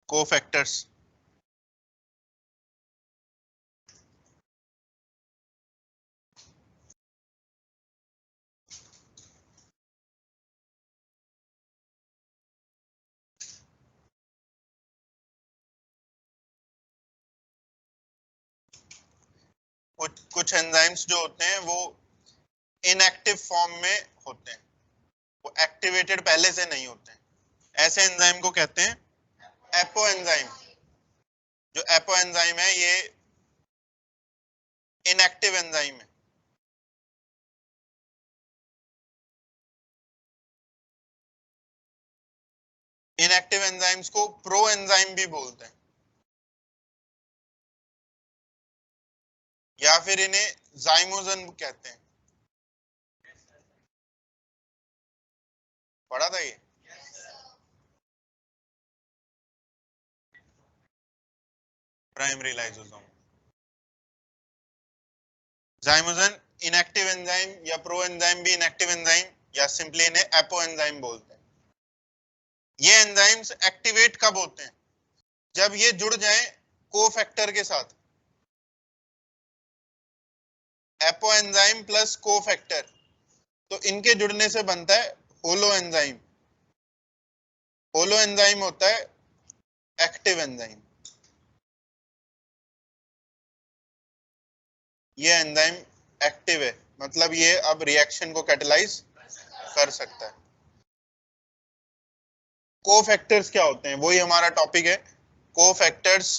Cofactors. कुछ enzymes जो होते हैं वो इनएक्टिव फॉर्म में होते हैं, वो एक्टिवेटेड पहले से नहीं होते हैं। ऐसे एंजाइम को कहते हैं एपो एंजाइम। जो एपो एंजाइम है ये इनएक्टिव एंजाइम है। इनएक्टिव एंजाइम्स को प्रो एंजाइम भी बोलते हैं, या फिर इन्हें जाइमोजन कहते हैं। पढ़ा था ये? Primary lysosome. Zymogen inactive enzyme या प्रो एंजाइम भी इनएक्टिव एंजाइम, या सिंपली इन्हें एपो एंजाइम बोलते हैं। ये एंजाइम्स एक्टिवेट कब होते हैं? जब ये जुड़ जाएं कोफैक्टर के साथ। एपो एंजाइम प्लस कोफैक्टर, तो इनके जुड़ने से बनता है होलो एंजाइम। होलो एंजाइम होता है एक्टिव एंजाइम। ये एंजाइम एक्टिव है, मतलब ये अब रिएक्शन को कैटलाइज कर सकता है। कोफैक्टर्स क्या होते हैं, वही हमारा टॉपिक है। कोफैक्टर्स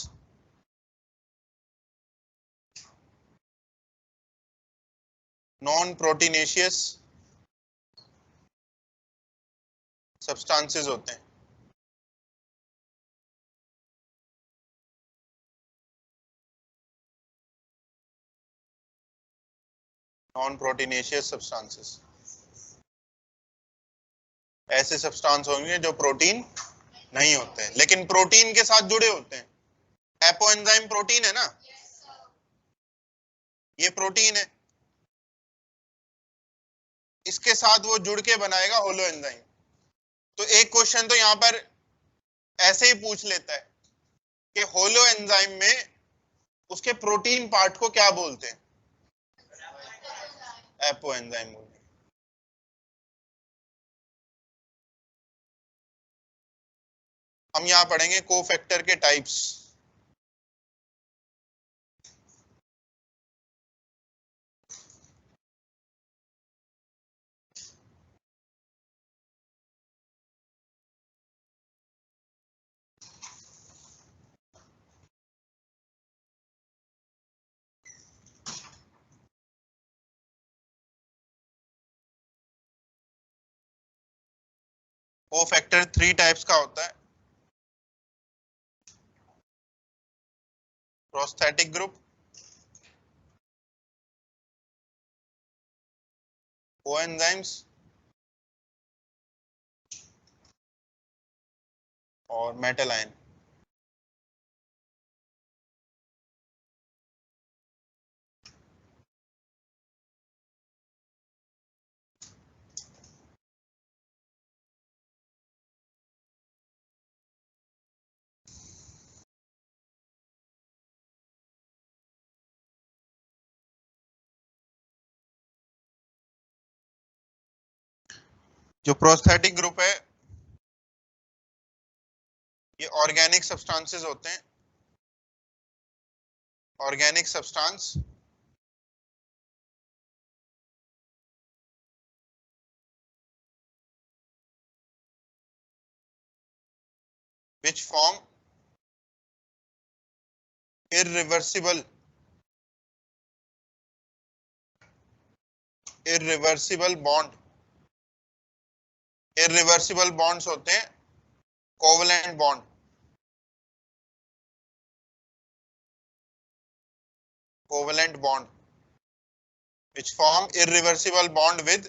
नॉन प्रोटीनेशियस सब्सटेंसेस होते हैं। नॉन प्रोटीनेशियस सब्सटेंसेस ऐसे सब्सटेंस होंगे जो प्रोटीन नहीं होते हैं लेकिन प्रोटीन के साथ जुड़े होते हैं। एपो एंजाइम प्रोटीन है ना, ये प्रोटीन है, इसके साथ वो जुड़ के बनाएगा होलो एंजाइम। तो एक क्वेश्चन तो यहां पर ऐसे ही पूछ लेता है कि होलो एंजाइम में उसके प्रोटीन पार्ट को क्या बोलते हैं? एपो एंजाइम बोलते हैं। हम यहां पढ़ेंगे कोफैक्टर के टाइप्स। कोफैक्टर 3 टाइप्स का होता है। प्रोस्थेटिक ग्रुप, कोएंजाइम्स और मेटल आयन। जो प्रोस्थेटिक ग्रुप है ये ऑर्गेनिक सब्सटेंसेस होते हैं। Organic substance which form irreversible bond। irreversible bonds होते हैं covalent bond. Covalent bond which form irreversible bond with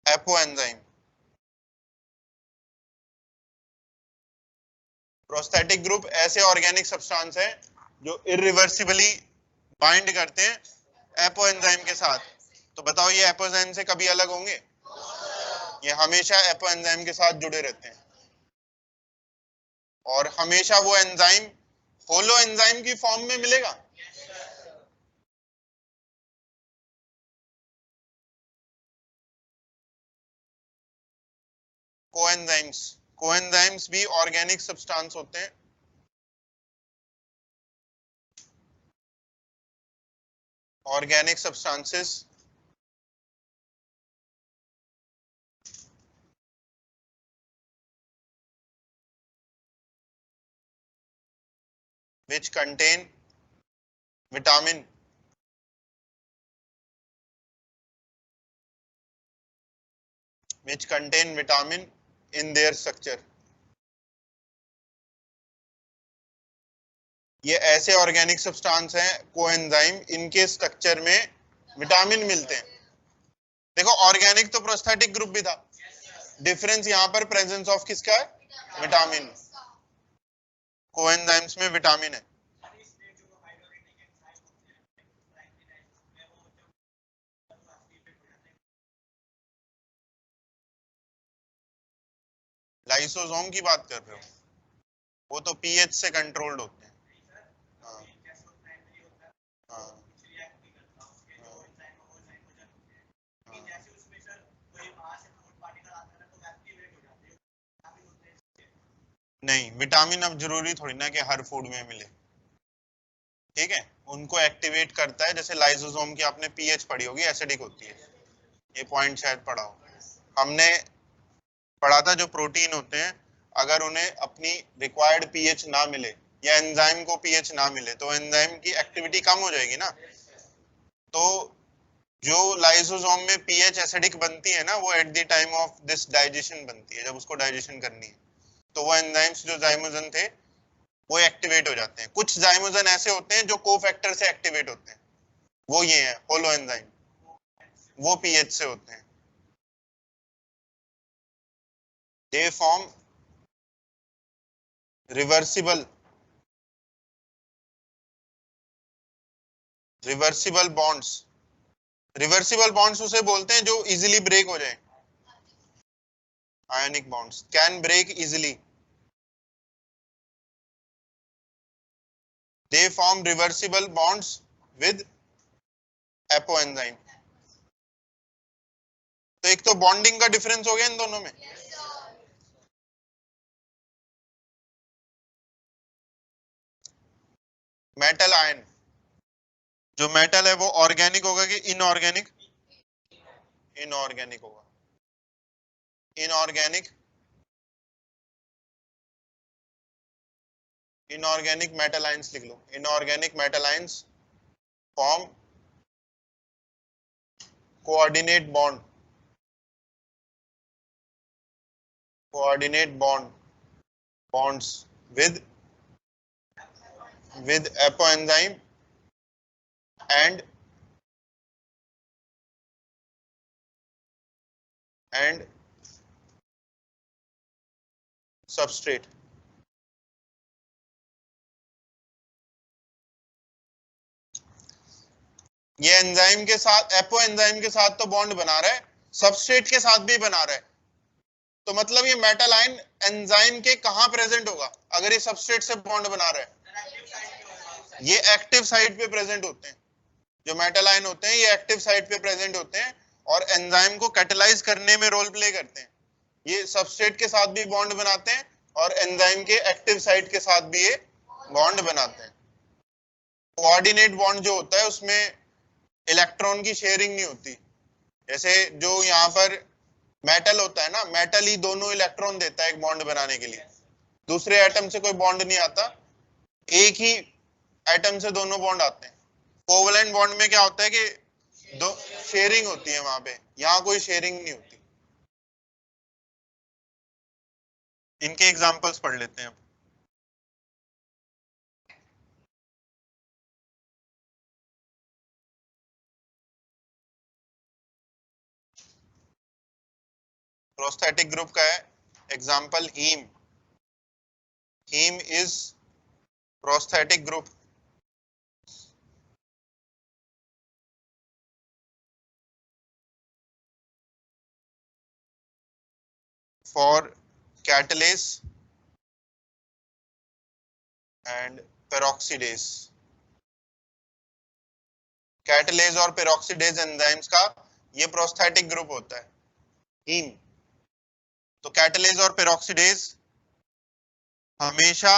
apo enzyme. Prosthetic group ऐसे ऑर्गेनिक सब्सटेंस है जो इरिवर्सिबली बाइंड करते हैं एपो एंजाइम के साथ। तो बताओ ये एपो एंजाइम से कभी अलग होंगे? ये हमेशा एपो एंजाइम के साथ जुड़े रहते हैं। और हमेशा वो एंजाइम होलो एंजाइम की फॉर्म में मिलेगा। कोएंजाइम्स भी ऑर्गेनिक सब्सटेंस होते हैं। Organic substances which contain vitamin in their structure। ये ऐसे ऑर्गेनिक सब्सटेंस हैं कोएंजाइम, इनके स्ट्रक्चर में विटामिन मिलते हैं। देखो ऑर्गेनिक तो प्रोस्थेटिक ग्रुप भी था, डिफरेंस यहाँ पर प्रेजेंस ऑफ किसका है, विटामिन। कोएंजाइम्स में विटामिन है। लाइसोसोम की बात कर रहे हो, वो तो पीएच से कंट्रोल्ड होते हैं। हाँ हाँ नहीं, विटामिन अब जरूरी थोड़ी ना कि हर फूड में मिले, ठीक है। उनको एक्टिवेट करता है, जैसे लाइसोसोम की आपने पीएच पढ़ी होगी, एसिडिक होती है, ये पॉइंट शायद पढ़ा हो। हमने पढ़ा था जो प्रोटीन होते हैं, अगर उन्हें अपनी रिक्वायर्ड पीएच ना मिले या एंजाइम को पीएच ना मिले तो एंजाइम की एक्टिविटी कम हो जाएगी ना। तो जो लाइसोसोम में पीएच एसिडिक बनती है ना, वो at the time of this digestion बनती है, जब उसको डाइजेशन करनी है, तो वो एंजाइम्स जो जाइमोजन थे वो एक्टिवेट हो जाते हैं। कुछ जाइमोजन ऐसे होते हैं जो कोफैक्टर से एक्टिवेट होते हैं, वो ये है होलो एंजाइम, वो पीएच से होते हैं। They form reversible reversible bonds. Reversible bonds उसे बोलते हैं जो इजीली ब्रेक हो जाए। Ionic bonds can break easily. They form reversible bonds with apoenzyme. तो एक तो बॉन्डिंग का डिफरेंस हो गया इन दोनों में। मेटल आयन, जो मेटल है वो ऑर्गेनिक होगा कि इनऑर्गेनिक, इनऑर्गेनिक होगा। इनऑर्गेनिक इनऑर्गेनिक मेटल आयंस लिख लो। Inorganic metal ions form coordinate bond, coordinate bonds with apoenzyme and substrate। ये एंजाइम के साथ, एपो एंजाइम के साथ तो बॉन्ड बना रहा है, सबस्ट्रेट के साथ भी बना रहा है। तो मतलब ये मेटल आयन एंजाइम के कहां प्रेजेंट होगा अगर ये सबस्ट्रेट से बॉन्ड बना रहा है? ये एक्टिव साइट पे प्रेजेंट होते हैं। जो मेटल आयन होते हैं ये एक्टिव साइट पे प्रेजेंट होते हैं और एंजाइम को कैटेलाइज करने में रोल प्ले करते हैं। ये सबस्ट्रेट के साथ भी बॉन्ड बनाते हैं और एंजाइम के एक्टिव साइट के साथ भी ये बॉन्ड बनाते हैं। कोऑर्डिनेट बॉन्ड जो होता है उसमें इलेक्ट्रॉन की शेयरिंग नहीं होती। जैसे जो यहाँ पर मेटल होता है ना, मेटल ही दोनों इलेक्ट्रॉन देता है एक बॉन्ड बनाने के लिए, दूसरे एटम से कोई बॉन्ड नहीं आता, एक ही एटम से दोनों बॉन्ड आते हैं। कोवलेंट बॉन्ड में क्या होता है कि दो शेयरिंग होती है वहां पे, यहाँ कोई शेयरिंग नहीं होती। इनके एग्जांपल्स पढ़ लेते हैं। प्रोस्थेटिक ग्रुप का है example haem. Haem is prosthetic group for catalase and peroxidase. Catalase और पेरोक्सीडेज एंजाइम्स का ये प्रोस्थेटिक ग्रुप होता है, हीम। तो कैटलेज और पेरोक्सीडेज हमेशा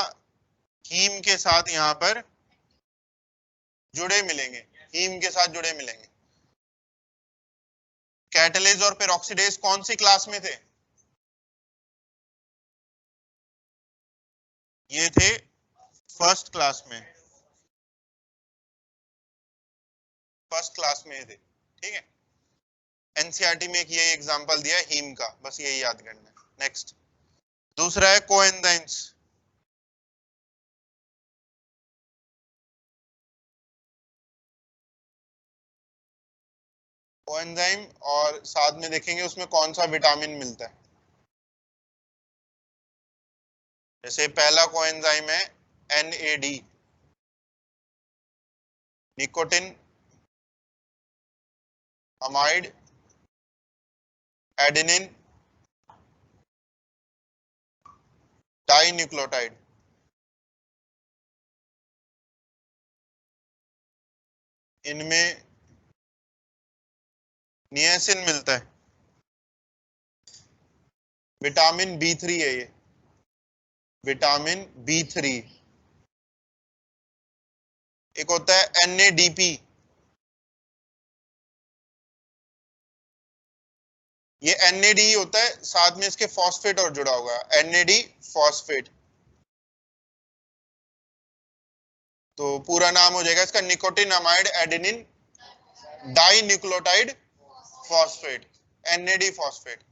हीम के साथ यहाँ पर जुड़े मिलेंगे, हीम के साथ जुड़े मिलेंगे। कैटलेज और पेरोक्सीडेज कौन सी क्लास में थे? ये थे फर्स्ट क्लास में, फर्स्ट क्लास में थे, ठीक है। एनसीईआरटी में एक ये एग्जांपल दिया है हीम का, बस यही याद करना है। नेक्स्ट, दूसरा है कोएंजाइम्स। कोएंजाइम और साथ में देखेंगे उसमें कौन सा विटामिन मिलता है। जैसे पहला कोएंजाइम है NAD, nicotine amide adenine dinucleotide. इनमें नियासिन मिलता है, विटामिन B3 है ये, विटामिन B3। एक होता है NADP, ये NAD होता है, साथ में इसके फॉस्फेट और जुड़ा होगा, NAD फॉस्फेट। तो पूरा नाम हो जाएगा इसका nicotine amide adenine dinucleotide phosphate, NAD phosphate.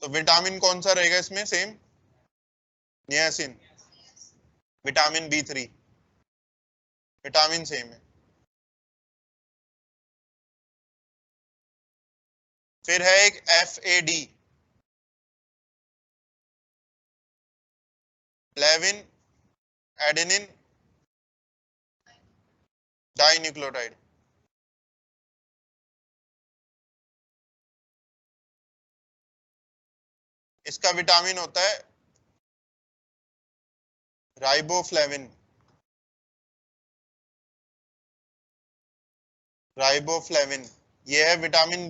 तो विटामिन कौन सा रहेगा इसमें? Same, niacin. Vitamin B3, vitamin same है। फिर है एक FAD, फ्लेविन एडेनिन डाइन्यूक्लियोटाइड। इसका विटामिन होता है राइबोफ्लेविन, राइबोफ्लेविन। ये है विटामिन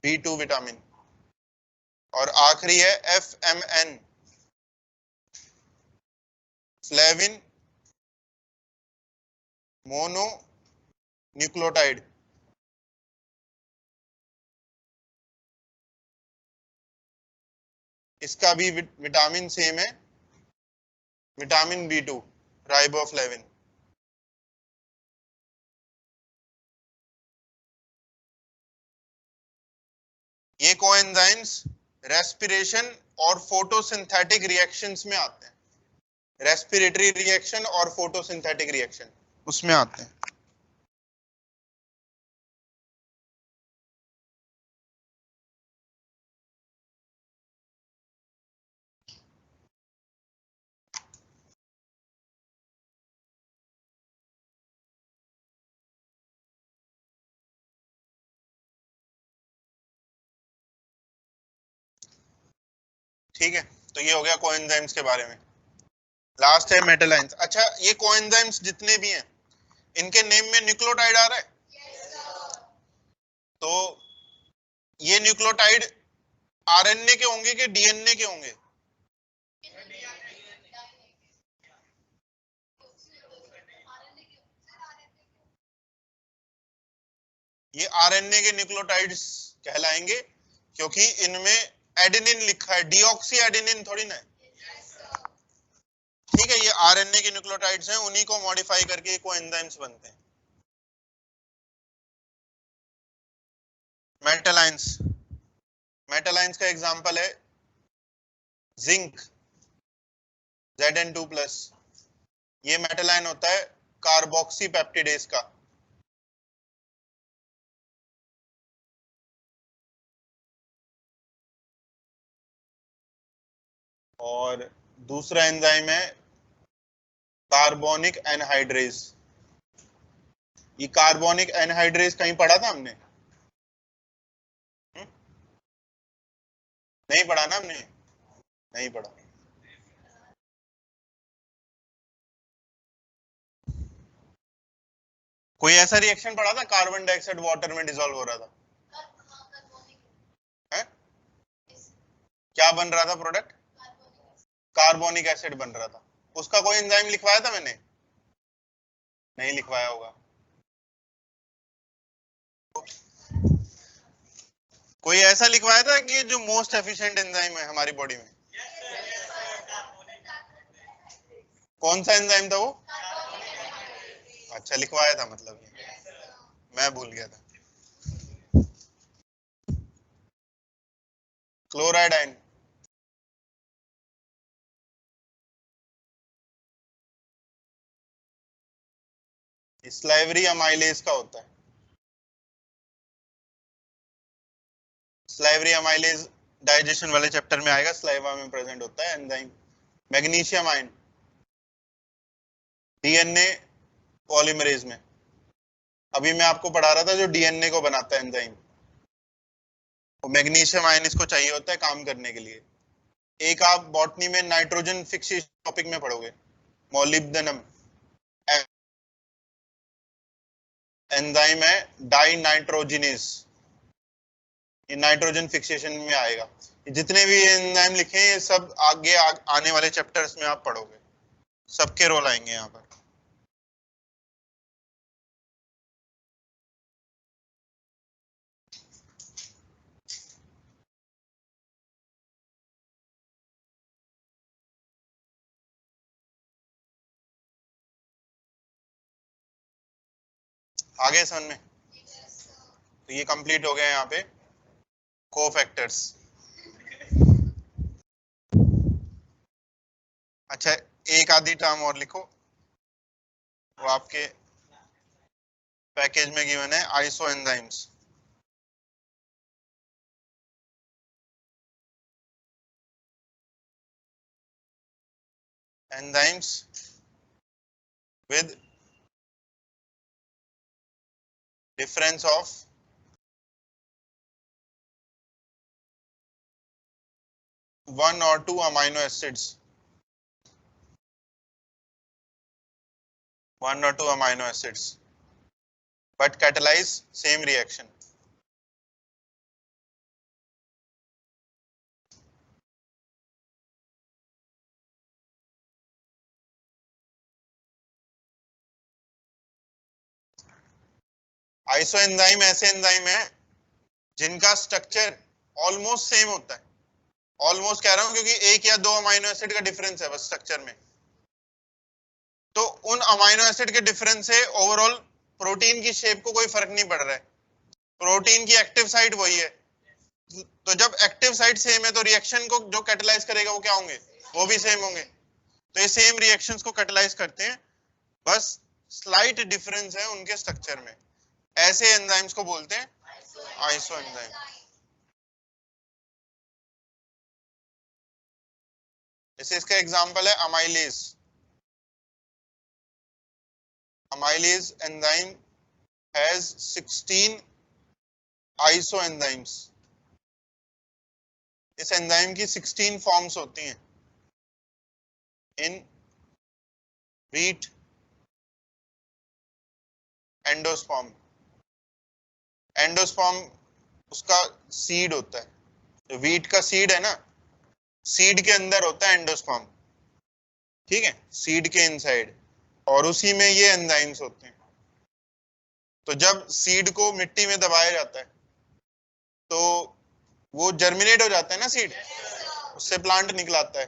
B2 विटामिन। और आखिरी है FMN, फ्लेविन मोनो न्यूक्लियोटाइड। इसका भी विटामिन सेम है, विटामिन B2 राइबोफ्लेविन। ये कोएंजाइम्स रेस्पिरेशन और फोटोसिंथेटिक रिएक्शंस में आते हैं, रेस्पिरेटरी रिएक्शन और फोटोसिंथेटिक रिएक्शन उसमें आते हैं। ठीक है, तो ये हो गया कोएंजाइम्स के बारे में। लास्ट है मेटालाइंस। अच्छा, ये कोएंजाइम्स जितने भी हैं इनके नेम में न्यूक्लियोटाइड आ रहा है? तो ये न्यूक्लियोटाइड RNA के होंगे कि DNA के होंगे? ये RNA के न्यूक्लियोटाइड्स कहलाएंगे, क्योंकि इनमें एडेनिन लिखा है, डीऑक्सी एडेनिन थोड़ी ना है। ठीक है, ये RNA के न्यूक्लियोटाइड्स हैं, उन्हीं को मॉडिफाई करके कोएंजाइम्स बनते हैं। मेटालाइंस, मेटालाइंस का एग्जांपल है जिंक Zn2+। ये मेटालाइन होता है कार्बोक्सी पेप्टिडेज का। और दूसरा एंजाइम है कार्बोनिक एनहाइड्रेज। ये कार्बोनिक एनहाइड्रेज कहीं पढ़ा था हमने? नहीं पढ़ा ना हमने, नहीं पढ़ा। कोई ऐसा रिएक्शन पढ़ा था कार्बन डाइऑक्साइड वाटर में डिसॉल्व हो रहा था है? क्या बन रहा था प्रोडक्ट? कार्बोनिक एसिड बन रहा था। उसका कोई एंजाइम लिखवाया था मैंने? नहीं लिखवाया होगा। कोई ऐसा लिखवाया था कि जो मोस्ट एफिशिएंट एंजाइम है हमारी बॉडी में? कौन सा एंजाइम था वो? अच्छा लिखवाया था मतलब, मैं भूल गया था। Chloride ion. स्लाइवरी अमाइलेज का होता है। स्लाइवरी अमाइलेज डाइजेशन वाले चैप्टर में आएगा, स्लाइवा में प्रेजेंट होता है enzyme. Magnesium ion DNA polymerase में। अभी मैं आपको पढ़ा रहा था जो डीएनए को बनाता है एंजाइम, वो मैग्नीशियम आयन इसको चाहिए होता है काम करने के लिए। एक आप बॉटनी में नाइट्रोजन फिक्सेशन टॉपिक में पढ़ोगे, मोलिब्डेनम एंजाइम है डाई नाइट्रोजिनेस, ये नाइट्रोजन फिक्सेशन में आएगा। जितने भी एंजाइम लिखे हैं ये सब आगे आने वाले चैप्टर्स में आप पढ़ोगे, सबके रोल आएंगे यहाँ पर। आगे समझ में? तो ये कंप्लीट हो गया यहाँ पे कोफैक्टर्स। अच्छा, एक आधी टर्म और लिखो, वो आपके पैकेज में गिवन है, iso enzymes. Enzymes with difference of one और two amino acids, one or two amino acids but catalyze same reaction. Iso enzyme ऐसे एंजाइम है जिनका स्ट्रक्चर ऑलमोस्ट सेम होता है। ऑलमोस्ट कह रहा हूं क्योंकि एक या दो अमाइनो एसिड का डिफरेंस है बस स्ट्रक्चर में। तो उन अमाइनो एसिड के डिफरेंस से ओवरऑल प्रोटीन की शेप को कोई फर्क नहीं पड़ रहा है, प्रोटीन की एक्टिव साइट वही है। तो जब एक्टिव साइट सेम है तो रिएक्शन को जो कैटलाइज करेगा वो क्या होंगे? वो भी सेम होंगे। तो ये सेम रिएक्शंस को कैटलाइज करते हैं, बस स्लाइट डिफरेंस है उनके स्ट्रक्चर में। ऐसे एंजाइम्स को बोलते हैं आइसो एंजाइम। जैसे इसका एग्जांपल है amylase. Amylase enzyme has 16 iso enzymes. इस एंजाइम की 16 फॉर्म्स होती हैं इन व्हीट एंडोस्पर्म। एंडोस्पर्म उसका सीड होता है, जो व्हीट का सीड है ना, सीड के अंदर होता है एंडोस्पर्म, ठीक है, सीड के इनसाइड, और उसी में ये एंजाइम्स होते हैं। तो जब सीड को मिट्टी में दबाया जाता है तो वो जर्मिनेट हो जाता है ना सीड, उससे प्लांट निकलाता है।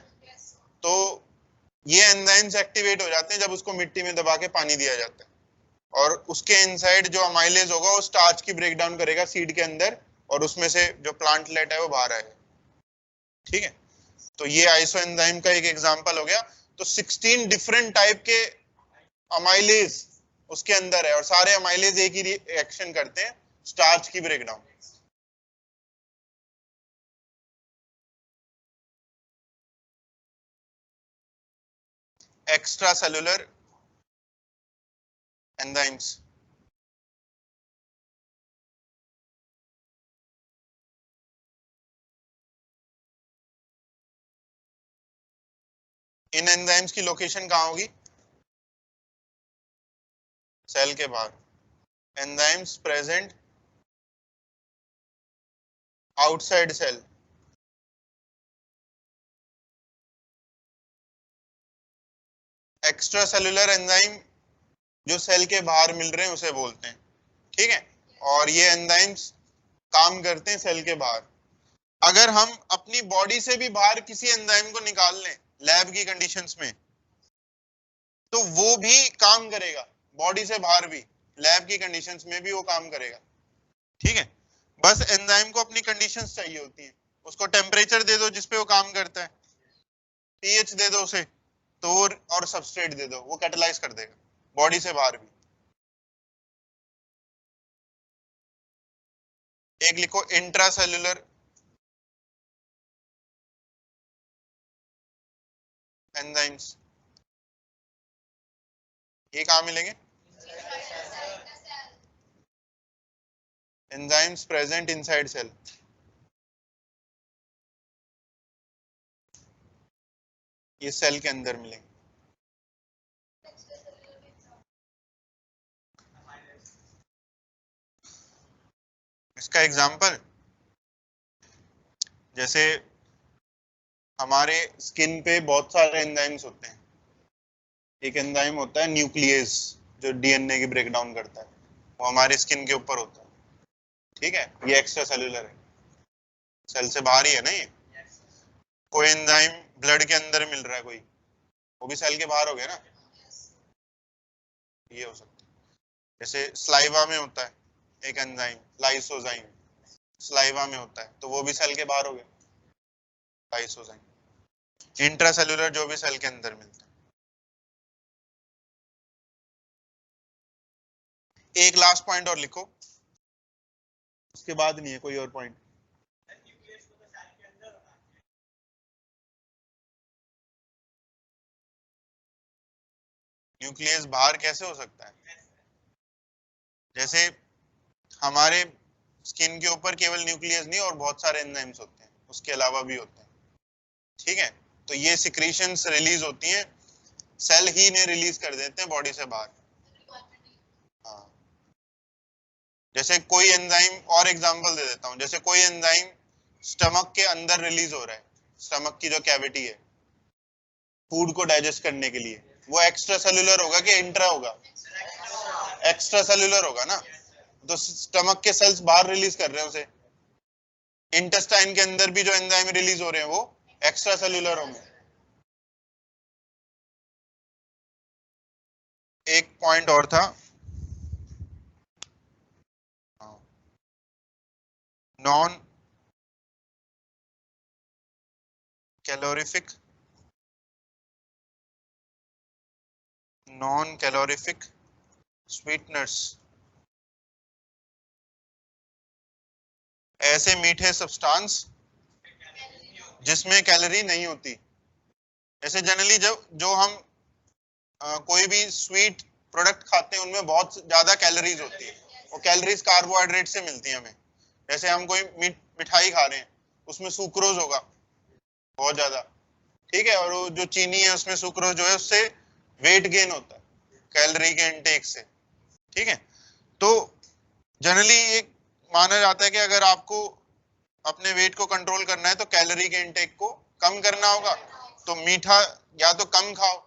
तो ये एंजाइम्स एक्टिवेट हो जाते हैं जब उसको मिट्टी में दबा के पानी दिया जाता है, और उसके इनसाइड जो अमाइलेज होगा वो स्टार्च की ब्रेकडाउन करेगा सीड के अंदर, और उसमें से जो प्लांटलेट है वो बाहर आएगा, ठीक है। तो ये आइसो एंजाइम का एक एग्जांपल हो गया। तो 16 डिफरेंट टाइप के अमाइलेज उसके अंदर है, और सारे अमाइलेज एक ही रिएक्शन करते हैं, स्टार्च की ब्रेकडाउन। Extra cellular enzymes. इन एंजाइम्स की लोकेशन कहाँ होगी? सेल के बाहर. Enzymes present outside cell. Extra cellular enzyme जो सेल के बाहर मिल रहे हैं उसे बोलते हैं. ठीक है. और ये एंजाइम्स काम करते हैं सेल के बाहर. अगर हम अपनी बॉडी से भी बाहर किसी एंजाइम को निकाल लें लैब की कंडीशंस में, तो वो भी काम करेगा. बॉडी से बाहर भी लैब की कंडीशंस में भी वो काम करेगा. ठीक है. बस एंजाइम को अपनी कंडीशंस चाहिए होती हैं. उसको टेम्परेचर दे दो जिसपे वो काम करता है, पीएच दे दो उसे, तो वो, और सबस्ट्रेट दे दो, वो कैटलाइज कर देगा बॉडी से बाहर भी. एक लिखो इंट्रासेल्युलर एंजाइम्स. ये कहाँ मिलेंगे? Enzymes present inside cell. ये सेल के अंदर मिलेंगे. इसका एग्जांपल जैसे हमारे स्किन पे बहुत सारे एंजाइम्स होते हैं. एक एंजाइम होता है न्यूक्लियस जो डीएनए की ब्रेक डाउन करता है, वो हमारे स्किन के ऊपर होता है. ठीक है. ये एक्स्ट्रा सेलुलर है, सेल से बाहर ही है ना ये. कोई एंजाइम ब्लड के अंदर मिल रहा है कोई, वो भी सेल के बाहर हो गया ना. ये हो सकता है. जैसे स्लाइवा में होता है एक एंजाइम लाइसोजाइम, स्लाइवा में होता है, तो वो भी सेल के बाहर हो गया लाइसोजाइम. इंट्रासेल्युलर जो भी सेल के अंदर मिलता है. एक लास्ट पॉइंट और लिखो, उसके बाद नहीं है कोई और पॉइंट. न्यूक्लियस बाहर कैसे हो सकता है? जैसे हमारे स्किन के ऊपर केवल न्यूक्लियस नहीं और बहुत सारे एंजाइम्स होते हैं, उसके अलावा भी होते हैं. ठीक है. तो ये सिक्रीशंस रिलीज होती हैं, सेल ही ने रिलीज कर देते हैं बॉडी से बाहर. हाँ. जैसे कोई एंजाइम, और एग्जांपल दे देता हूँ, जैसे कोई एंजाइम स्टमक के अंदर रिलीज हो रहा है, स्टमक की जो कैविटी है, फूड को डाइजेस्ट करने के लिए, वो एक्स्ट्रा सेलुलर होगा कि इंट्रा होगा? एक्स्ट्रा सेलुलर होगा ना. तो स्टमक के सेल्स बाहर रिलीज कर रहे हैं उसे. इंटेस्टाइन के अंदर भी जो एंजाइम रिलीज हो रहे हैं वो एक्स्ट्रा सेलुलर होंगे. एक पॉइंट और था, non calorific, non calorific sweeteners. ऐसे मीठे सब्सटेंस जिसमें कैलोरी नहीं होती. जैसे जनरली जब जो हम कोई भी स्वीट प्रोडक्ट खाते हैं उनमें बहुत ज्यादा कैलोरीज होती है. वो कैलोरीज कार्बोहाइड्रेट से मिलती है हमें. जैसे हम कोई मिठाई खा रहे हैं, उसमें सुक्रोज होगा बहुत ज्यादा. ठीक है. और वो जो चीनी है उसमें सुक्रोज जो है उससे वेट गेन होता है कैलोरी के इनटेक से. ठीक है. तो जनरली ये माना जाता है कि अगर आपको अपने वेट को कंट्रोल करना है तो कैलोरी के इनटेक को कम करना होगा. तो मीठा या तो कम खाओ,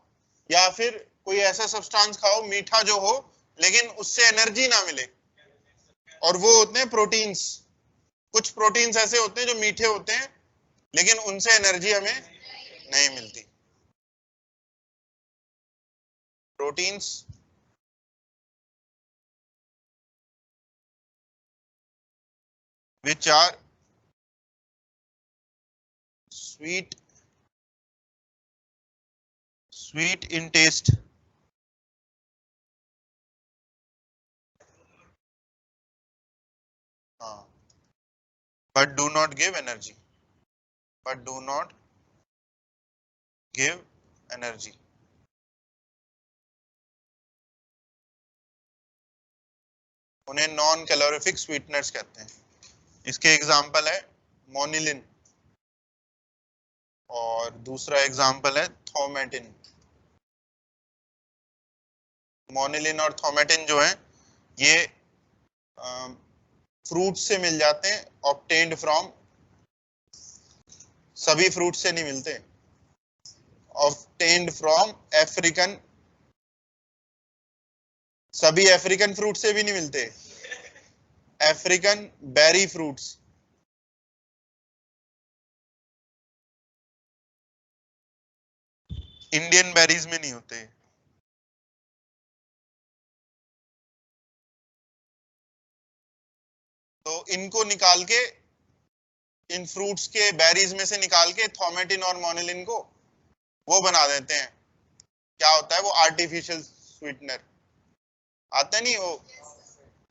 या फिर कोई ऐसा सब्सटेंस खाओ मीठा जो हो लेकिन उससे एनर्जी ना मिले, और वो होते हैं प्रोटीन्स. कुछ प्रोटीन्स ऐसे होते हैं जो मीठे होते हैं लेकिन उनसे एनर्जी हमें नहीं मिलती. Proteins which are sweet in taste, but do not give energy, but do not give energy. उन्हें नॉन कैलोरिफिक स्वीटनर्स कहते हैं. इसके एग्जांपल है मोनिलिन. और दूसरा एग्जाम्पल है थोमेटिन। मोनिलिन और थोमेटिन जो है ये फ्रूट से मिल जाते हैं, ऑब्टेन्ड फ्रॉम, सभी फ्रूट से नहीं मिलते, ऑब्टेन्ड फ्रॉम अफ्रीकन, सभी अफ्रीकन फ्रूट से भी नहीं मिलते, African berry fruits. Indian berries में नहीं होते। तो इनको निकाल के, इन फ्रूट्स के बेरीज में से निकाल के थोमेटिन और मोनिलिन को वो बना देते हैं। क्या होता है वो? आर्टिफिशियल स्वीटनर आता नहीं, वो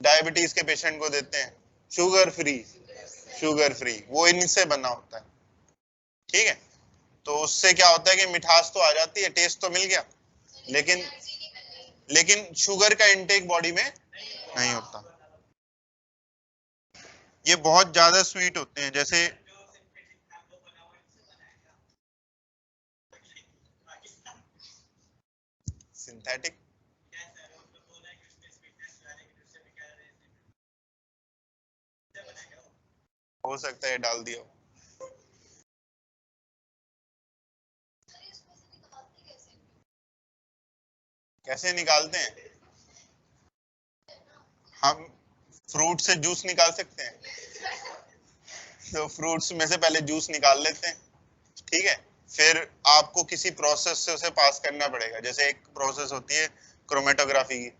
डायबिटीज के पेशेंट को देते हैं, शुगर फ्री, शुगर फ्री, वो इनसे बना होता है। ठीक है, तो उससे क्या होता है कि मिठास तो आ जाती है, टेस्ट तो मिल गया, लेकिन लेकिन शुगर का इनटेक बॉडी में नहीं होता। ये बहुत ज्यादा स्वीट होते हैं, जैसे सिंथेटिक। हो सकता है डाल दिया हो। कैसे निकालते हैं? हम फ्रूट से जूस निकाल सकते हैं, तो फ्रूट्स में से पहले जूस निकाल लेते हैं, ठीक है, फिर आपको किसी प्रोसेस से उसे पास करना पड़ेगा। जैसे एक प्रोसेस होती है क्रोमेटोग्राफी की,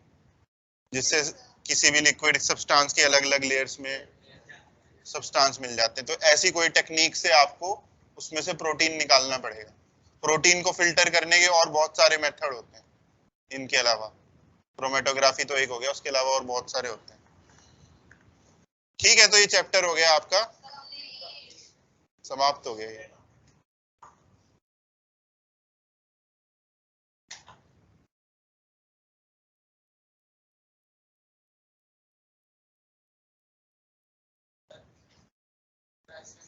जिससे किसी भी लिक्विड सब्सटेंस के अलग अलग लेयर्स में सब्सटेंस मिल जाते हैं। तो ऐसी कोई टेक्निक से आपको उसमें से प्रोटीन निकालना पड़ेगा। प्रोटीन को फिल्टर करने के और बहुत सारे मेथड होते हैं इनके अलावा, क्रोमेटोग्राफी तो एक हो गया, उसके अलावा और बहुत सारे होते हैं। ठीक है, तो ये चैप्टर हो गया आपका, समाप्त हो गया ये।